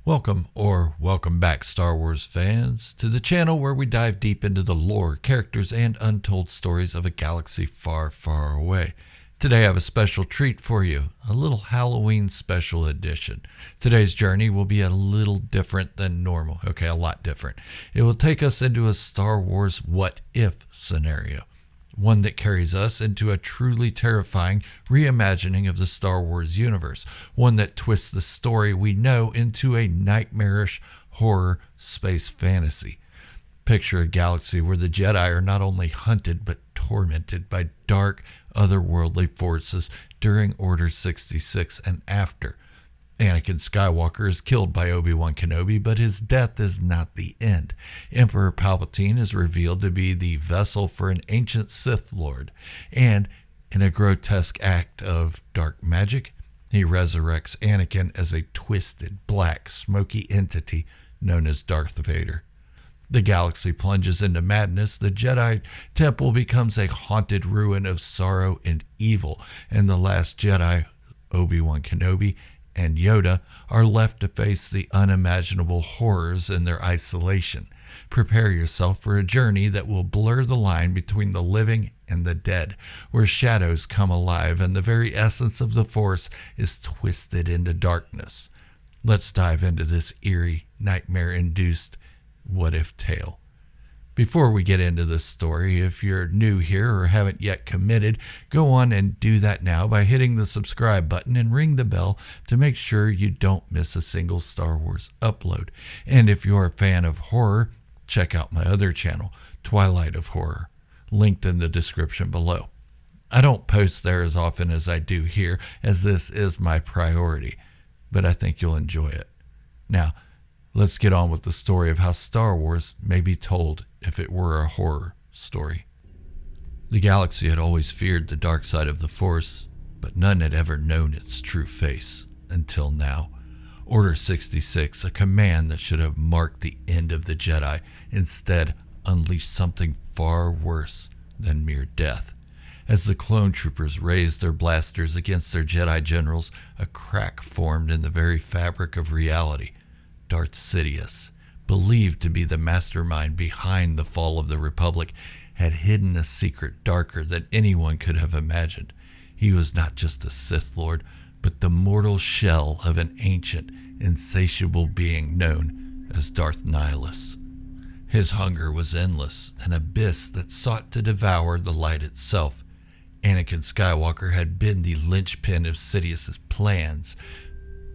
Welcome back, Star Wars fans, to the channel where we dive deep into the lore, characters, and untold stories of a galaxy far, far away. Today I have a special treat for you, a little Halloween special edition. Today's journey will be a little different than normal. Okay, a lot different. It will take us into a Star Wars what-if scenario. One that carries us into a truly terrifying reimagining of the Star Wars universe. One that twists the story we know into a nightmarish horror space fantasy. Picture a galaxy where the Jedi are not only hunted but tormented by dark, otherworldly forces during Order 66 and after. Anakin Skywalker is killed by Obi-Wan Kenobi, but his death is not the end. Emperor Palpatine is revealed to be the vessel for an ancient Sith Lord, and in a grotesque act of dark magic, he resurrects Anakin as a twisted, black, smoky entity known as Darth Vader. The galaxy plunges into madness, the Jedi Temple becomes a haunted ruin of sorrow and evil, and the last Jedi, Obi-Wan Kenobi, and Yoda are left to face the unimaginable horrors in their isolation. Prepare yourself for a journey that will blur the line between the living and the dead, where shadows come alive and the very essence of the Force is twisted into darkness. Let's dive into this eerie, nightmare-induced what-if tale. Before we get into this story, if you're new here or haven't yet committed, go on and do that now by hitting the subscribe button and ring the bell to make sure you don't miss a single Star Wars upload. And if you're a fan of horror, check out my other channel, Twilight of Horror, linked in the description below. I don't post there as often as I do here, as this is my priority, but I think you'll enjoy it. Now, let's get on with the story of how Star Wars may be told if it were a horror story. The galaxy had always feared the dark side of the Force, but none had ever known its true face until now. Order 66, a command that should have marked the end of the Jedi, instead unleashed something far worse than mere death. As the clone troopers raised their blasters against their Jedi generals, a crack formed in the very fabric of reality. Darth Sidious, believed to be the mastermind behind the fall of the Republic, had hidden a secret darker than anyone could have imagined. He was not just a Sith Lord, but the mortal shell of an ancient, insatiable being known as Darth Nihilus. His hunger was endless, an abyss that sought to devour the light itself. Anakin Skywalker had been the linchpin of Sidious's plans,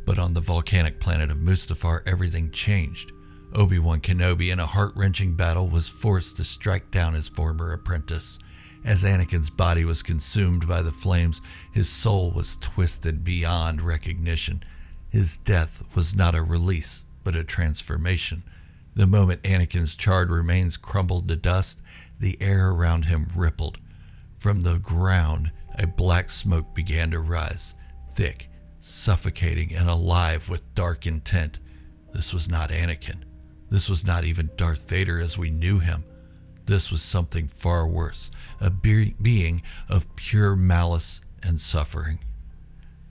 but on the volcanic planet of Mustafar, everything changed. Obi-Wan Kenobi, in a heart-wrenching battle, was forced to strike down his former apprentice. As Anakin's body was consumed by the flames, his soul was twisted beyond recognition. His death was not a release, but a transformation. The moment Anakin's charred remains crumbled to dust, the air around him rippled. From the ground, a black smoke began to rise, thick, suffocating, and alive with dark intent. This was not Anakin. This was not even Darth Vader as we knew him. This was something far worse, a being of pure malice and suffering.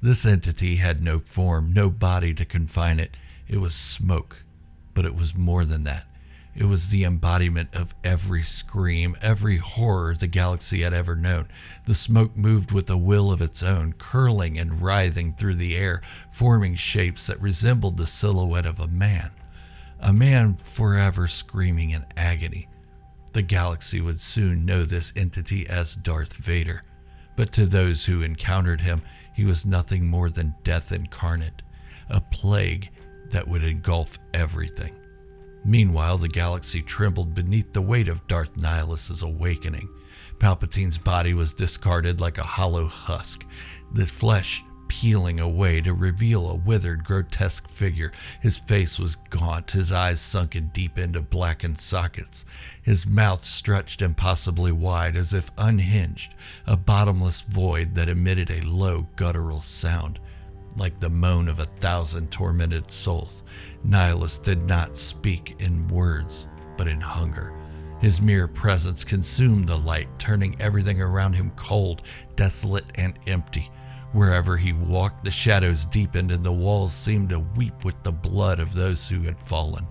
This entity had no form, no body to confine it. It was smoke, but it was more than that. It was the embodiment of every scream, every horror the galaxy had ever known. The smoke moved with a will of its own, curling and writhing through the air, forming shapes that resembled the silhouette of a man forever screaming in agony. The galaxy would soon know this entity as Darth Vader, but to those who encountered him, he was nothing more than death incarnate, a plague that would engulf everything. Meanwhile, the galaxy trembled beneath the weight of Darth Nihilus' awakening. Palpatine's body was discarded like a hollow husk, the flesh peeling away to reveal a withered, grotesque figure. His face was gaunt, his eyes sunken deep into blackened sockets, his mouth stretched impossibly wide as if unhinged, a bottomless void that emitted a low, guttural sound, like the moan of 1,000 tormented souls. Nihilus did not speak in words, but in hunger. His mere presence consumed the light, turning everything around him cold, desolate, and empty. Wherever he walked, the shadows deepened and the walls seemed to weep with the blood of those who had fallen.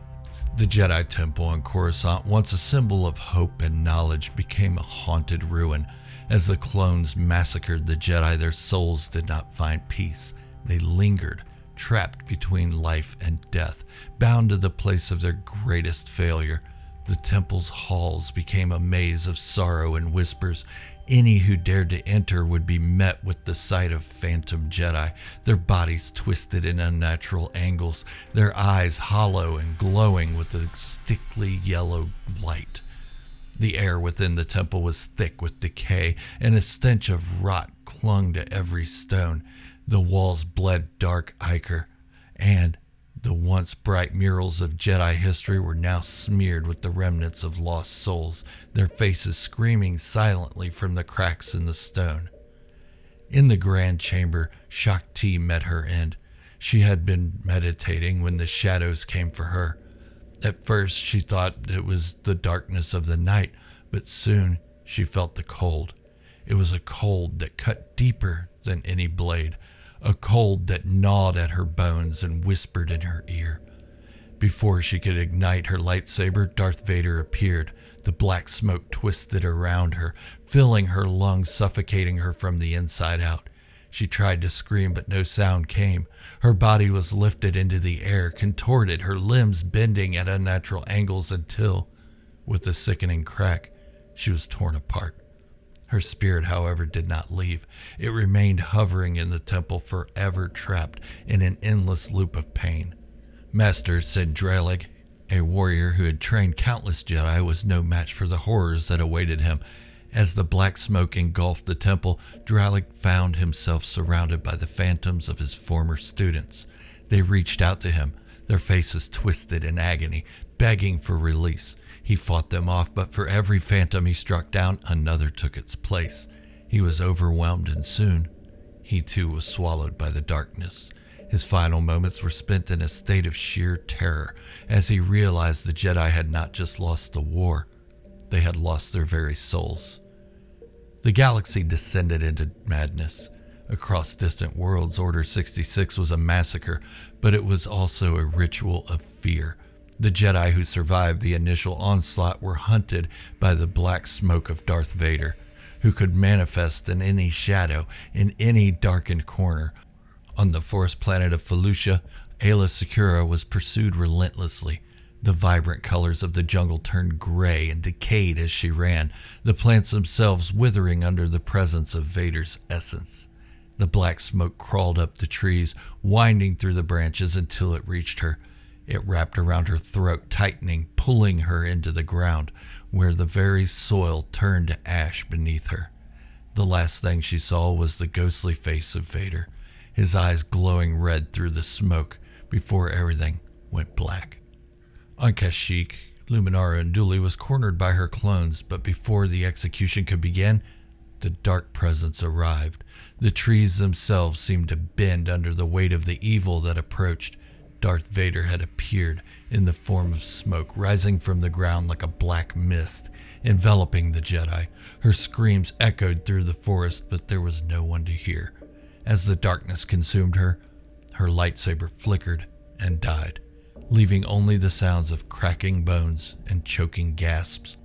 The Jedi Temple in Coruscant, once a symbol of hope and knowledge, became a haunted ruin. As the clones massacred the Jedi, their souls did not find peace. They lingered, trapped between life and death, bound to the place of their greatest failure. The temple's halls became a maze of sorrow and whispers. Any who dared to enter would be met with the sight of phantom Jedi, their bodies twisted in unnatural angles, their eyes hollow and glowing with a stickly yellow light. The air within the temple was thick with decay, and a stench of rot clung to every stone. The walls bled dark ichor, and the once bright murals of Jedi history were now smeared with the remnants of lost souls, their faces screaming silently from the cracks in the stone. In the grand chamber, Shakti met her end. She had been meditating when the shadows came for her. At first, she thought it was the darkness of the night, but soon she felt the cold. It was a cold that cut deeper than any blade, a cold that gnawed at her bones and whispered in her ear. Before she could ignite her lightsaber, Darth Vader appeared. The black smoke twisted around her, filling her lungs, suffocating her from the inside out. She tried to scream, but no sound came. Her body was lifted into the air, contorted, her limbs bending at unnatural angles until, with a sickening crack, she was torn apart. Her spirit, however, did not leave. It remained hovering in the temple, forever trapped in an endless loop of pain. Master Sindralig, a warrior who had trained countless Jedi, was no match for the horrors that awaited him. As the black smoke engulfed the temple, Dralig found himself surrounded by the phantoms of his former students. They reached out to him, their faces twisted in agony, begging for release. He fought them off, but for every phantom he struck down, another took its place. He was overwhelmed, and soon he too was swallowed by the darkness. His final moments were spent in a state of sheer terror as he realized the Jedi had not just lost the war, they had lost their very souls. The galaxy descended into madness. Across distant worlds, Order 66 was a massacre, but it was also a ritual of fear. The Jedi who survived the initial onslaught were hunted by the black smoke of Darth Vader, who could manifest in any shadow, in any darkened corner. On the forest planet of Felucia, Aayla Secura was pursued relentlessly. The vibrant colors of the jungle turned gray and decayed as she ran, the plants themselves withering under the presence of Vader's essence. The black smoke crawled up the trees, winding through the branches until it reached her. It wrapped around her throat, tightening, pulling her into the ground, where the very soil turned to ash beneath her. The last thing she saw was the ghostly face of Vader, his eyes glowing red through the smoke, before everything went black. On Kashyyyk, Luminara Unduli was cornered by her clones, but before the execution could begin, the dark presence arrived. The trees themselves seemed to bend under the weight of the evil that approached. Darth Vader had appeared in the form of smoke, rising from the ground like a black mist, enveloping the Jedi. Her screams echoed through the forest, but there was no one to hear. As the darkness consumed her, her lightsaber flickered and died, leaving only the sounds of cracking bones and choking gasps.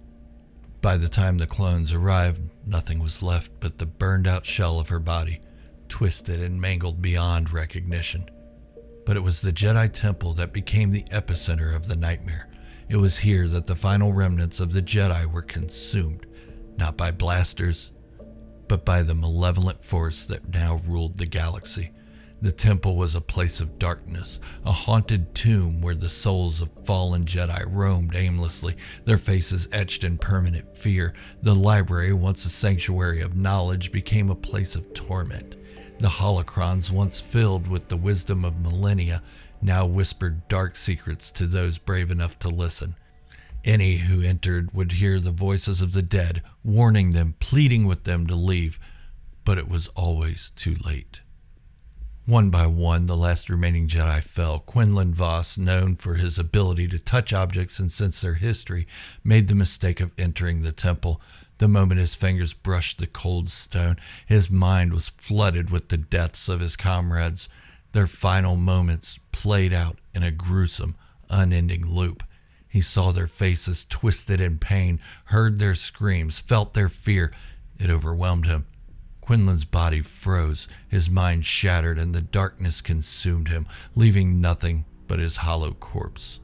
By the time the clones arrived, nothing was left but the burned-out shell of her body, twisted and mangled beyond recognition. But it was the Jedi Temple that became the epicenter of the nightmare. It was here that the final remnants of the Jedi were consumed, not by blasters, but by the malevolent force that now ruled the galaxy. The temple was a place of darkness, a haunted tomb where the souls of fallen Jedi roamed aimlessly, their faces etched in permanent fear. The library, once a sanctuary of knowledge, became a place of torment. The holocrons, once filled with the wisdom of millennia, now whispered dark secrets to those brave enough to listen. Any who entered would hear the voices of the dead, warning them, pleading with them to leave, but it was always too late. One by one, the last remaining Jedi fell. Quinlan Vos, known for his ability to touch objects and sense their history, made the mistake of entering the temple. The moment his fingers brushed the cold stone, his mind was flooded with the deaths of his comrades. Their final moments played out in a gruesome, unending loop. He saw their faces twisted in pain, heard their screams, felt their fear. It overwhelmed him. Quinlan's body froze, his mind shattered, and the darkness consumed him, leaving nothing but his hollow corpse.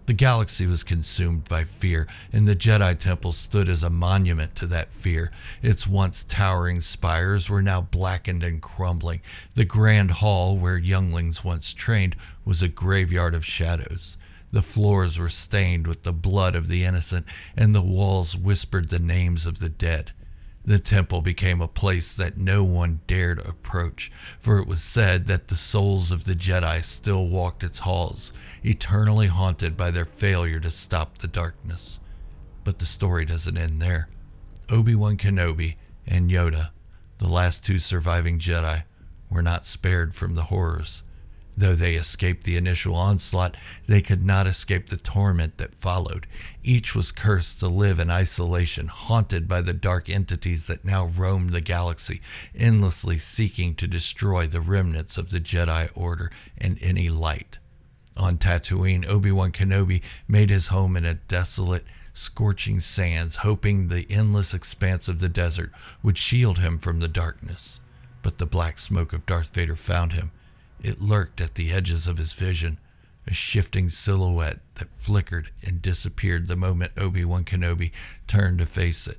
The galaxy was consumed by fear, and the Jedi Temple stood as a monument to that fear. Its once towering spires were now blackened and crumbling. The grand hall, where younglings once trained, was a graveyard of shadows. The floors were stained with the blood of the innocent, and the walls whispered the names of the dead. The temple became a place that no one dared approach, for it was said that the souls of the Jedi still walked its halls, eternally haunted by their failure to stop the darkness. But the story doesn't end there. Obi-Wan Kenobi and Yoda, the last two surviving Jedi, were not spared from the horrors. Though they escaped the initial onslaught, they could not escape the torment that followed. Each was cursed to live in isolation, haunted by the dark entities that now roamed the galaxy, endlessly seeking to destroy the remnants of the Jedi Order and any light. On Tatooine, Obi-Wan Kenobi made his home in a desolate, scorching sands, hoping the endless expanse of the desert would shield him from the darkness. But the black smoke of Darth Vader found him. It lurked at the edges of his vision, a shifting silhouette that flickered and disappeared the moment Obi-Wan Kenobi turned to face it.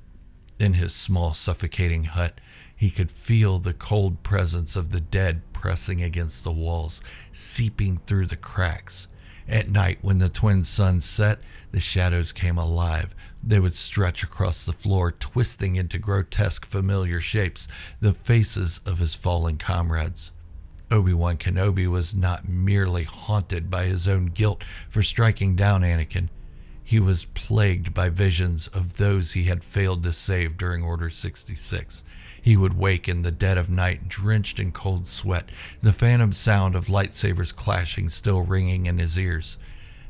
In his small, suffocating hut, he could feel the cold presence of the dead pressing against the walls, seeping through the cracks. At night, when the twin suns set, the shadows came alive. They would stretch across the floor, twisting into grotesque, familiar shapes, the faces of his fallen comrades. Obi-Wan Kenobi was not merely haunted by his own guilt for striking down Anakin. He was plagued by visions of those he had failed to save during Order 66. He would wake in the dead of night, drenched in cold sweat, the phantom sound of lightsabers clashing still ringing in his ears.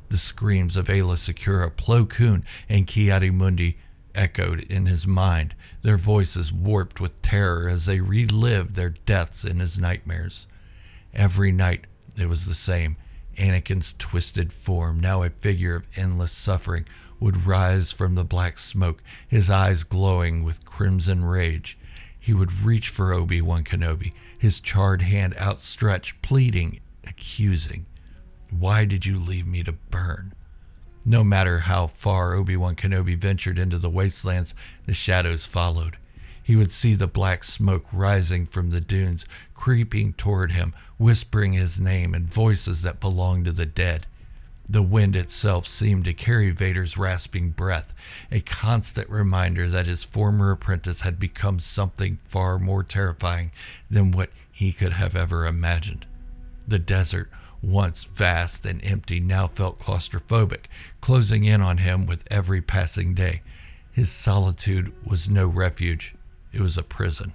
The screams of Aayla Secura, Plo Koon, and Ki-Adi-Mundi echoed in his mind, their voices warped with terror as they relived their deaths in his nightmares. Every night it was the same. Anakin's twisted form, now a figure of endless suffering, would rise from the black smoke, his eyes glowing with crimson rage. He would reach for Obi-Wan Kenobi, his charred hand outstretched, pleading, accusing. Why did you leave me to burn? No matter how far Obi-Wan Kenobi ventured into the wastelands, the shadows followed. He would see the black smoke rising from the dunes, creeping toward him, whispering his name and voices that belonged to the dead. The wind itself seemed to carry Vader's rasping breath, a constant reminder that his former apprentice had become something far more terrifying than what he could have ever imagined. The desert, once vast and empty, now felt claustrophobic, closing in on him with every passing day. His solitude was no refuge. It was a prison.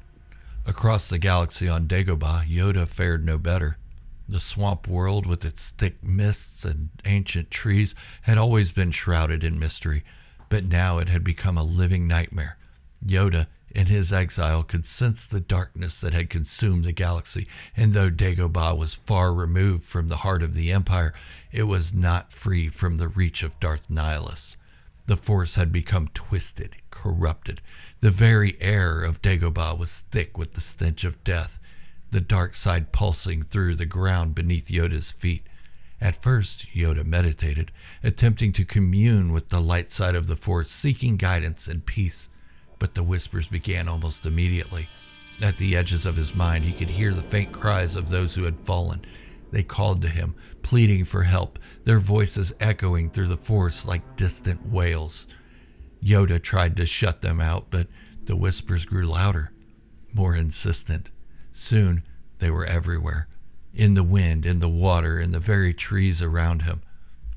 Across the galaxy on Dagobah, Yoda fared no better. The swamp world, with its thick mists and ancient trees, had always been shrouded in mystery, but now it had become a living nightmare. Yoda, in his exile, could sense the darkness that had consumed the galaxy, and though Dagobah was far removed from the heart of the Empire, it was not free from the reach of Darth Nihilus. The Force had become twisted, corrupted. The very air of Dagobah was thick with the stench of death, the dark side pulsing through the ground beneath Yoda's feet. At first, Yoda meditated, attempting to commune with the light side of the Force, seeking guidance and peace. But the whispers began almost immediately. At the edges of his mind, he could hear the faint cries of those who had fallen. They called to him, pleading for help, their voices echoing through the Force like distant wails. Yoda tried to shut them out, but the whispers grew louder, more insistent. Soon, they were everywhere, in the wind, in the water, in the very trees around him.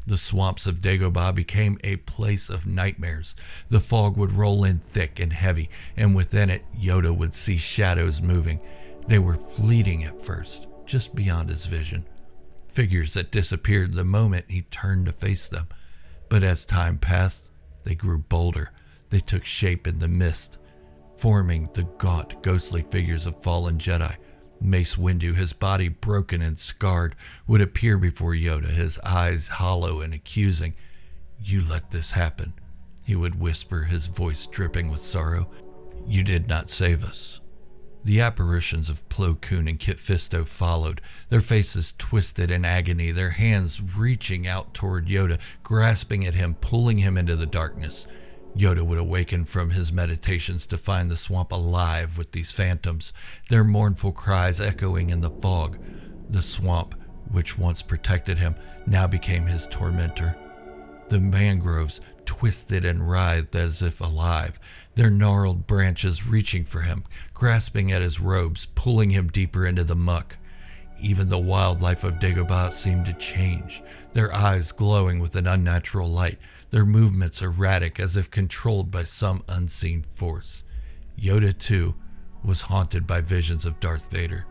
The swamps of Dagobah became a place of nightmares. The fog would roll in thick and heavy, and within it, Yoda would see shadows moving. They were fleeting at first, just beyond his vision. Figures that disappeared the moment he turned to face them. But as time passed, they grew bolder. They took shape in the mist, forming the gaunt, ghostly figures of fallen Jedi. Mace Windu, his body broken and scarred, would appear before Yoda, his eyes hollow and accusing. "You let this happen," he would whisper, his voice dripping with sorrow. "You did not save us." The apparitions of Plo Koon and Kit Fisto followed, their faces twisted in agony, their hands reaching out toward Yoda, grasping at him, pulling him into the darkness. Yoda would awaken from his meditations to find the swamp alive with these phantoms, their mournful cries echoing in the fog. The swamp, which once protected him, now became his tormentor. The mangroves twisted and writhed as if alive, their gnarled branches reaching for him, grasping at his robes, pulling him deeper into the muck. Even the wildlife of Dagobah seemed to change, their eyes glowing with an unnatural light, their movements erratic as if controlled by some unseen force. Yoda, too, was haunted by visions of Darth Vader.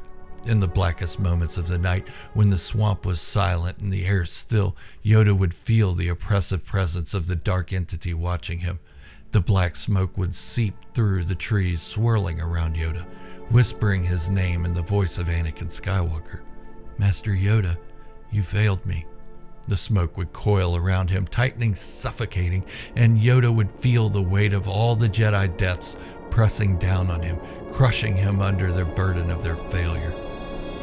In the blackest moments of the night, when the swamp was silent and the air still, Yoda would feel the oppressive presence of the dark entity watching him. The black smoke would seep through the trees, swirling around Yoda, whispering his name in the voice of Anakin Skywalker. "Master Yoda, you failed me." The smoke would coil around him, tightening, suffocating, and Yoda would feel the weight of all the Jedi deaths pressing down on him, crushing him under the burden of their failure.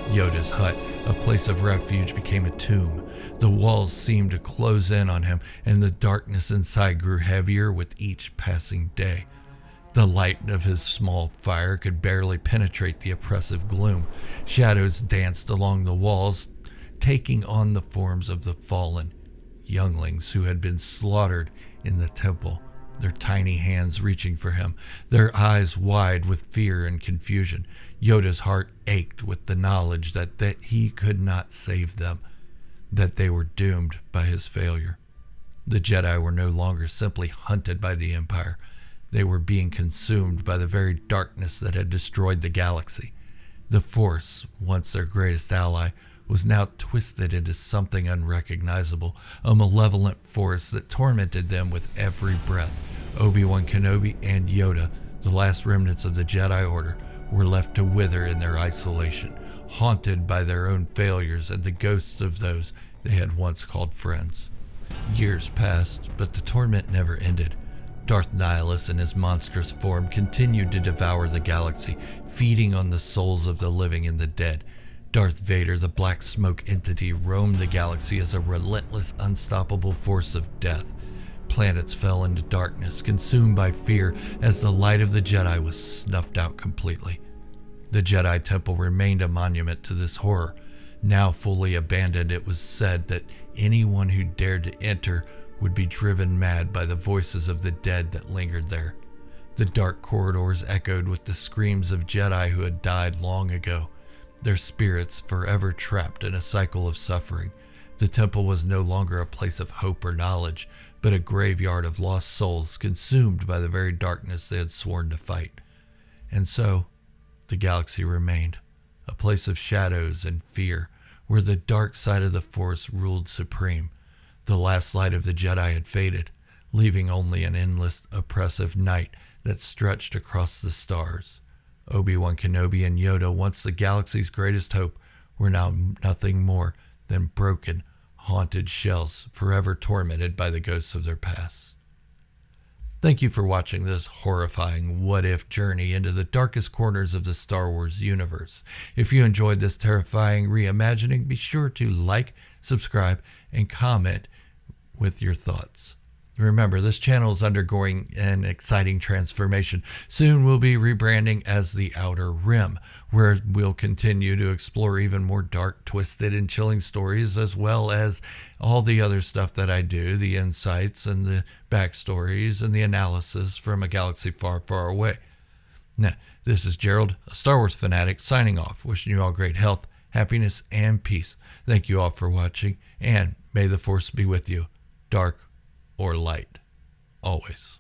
Yoda's hut, a place of refuge, became a tomb. The walls seemed to close in on him, and the darkness inside grew heavier with each passing day. The light of his small fire could barely penetrate the oppressive gloom. Shadows danced along the walls, taking on the forms of the fallen, younglings who had been slaughtered in the temple, their tiny hands reaching for him, their eyes wide with fear and confusion. Yoda's heart ached with the knowledge that he could not save them, that they were doomed by his failure. The Jedi were no longer simply hunted by the Empire. They were being consumed by the very darkness that had destroyed the galaxy. The Force, once their greatest ally, was now twisted into something unrecognizable, a malevolent force that tormented them with every breath. Obi-Wan Kenobi and Yoda, the last remnants of the Jedi Order, were left to wither in their isolation, haunted by their own failures and the ghosts of those they had once called friends. Years passed, but the torment never ended. Darth Nihilus in his monstrous form continued to devour the galaxy, feeding on the souls of the living and the dead. Darth Vader, the black smoke entity, roamed the galaxy as a relentless, unstoppable force of death. Planets fell into darkness, consumed by fear, as the light of the Jedi was snuffed out completely. The Jedi Temple remained a monument to this horror. Now fully abandoned, it was said that anyone who dared to enter would be driven mad by the voices of the dead that lingered there. The dark corridors echoed with the screams of Jedi who had died long ago, their spirits forever trapped in a cycle of suffering. The temple was no longer a place of hope or knowledge, but a graveyard of lost souls consumed by the very darkness they had sworn to fight. And so, the galaxy remained, a place of shadows and fear, where the dark side of the Force ruled supreme. The last light of the Jedi had faded, leaving only an endless, oppressive night that stretched across the stars. Obi-Wan Kenobi and Yoda, once the galaxy's greatest hope, were now nothing more than broken, haunted shells, forever tormented by the ghosts of their past. Thank you for watching this horrifying what-if journey into the darkest corners of the Star Wars universe. If you enjoyed this terrifying reimagining, be sure to like, subscribe, and comment with your thoughts. Remember, this channel is undergoing an exciting transformation. Soon we'll be rebranding as The Outer Rim, where we'll continue to explore even more dark, twisted, and chilling stories, as well as all the other stuff that I do, the insights and the backstories and the analysis from a galaxy far, far away. Now, this is Gerald, a Star Wars fanatic, signing off, wishing you all great health, happiness, and peace. Thank you all for watching, and may the Force be with you, dark or light, always.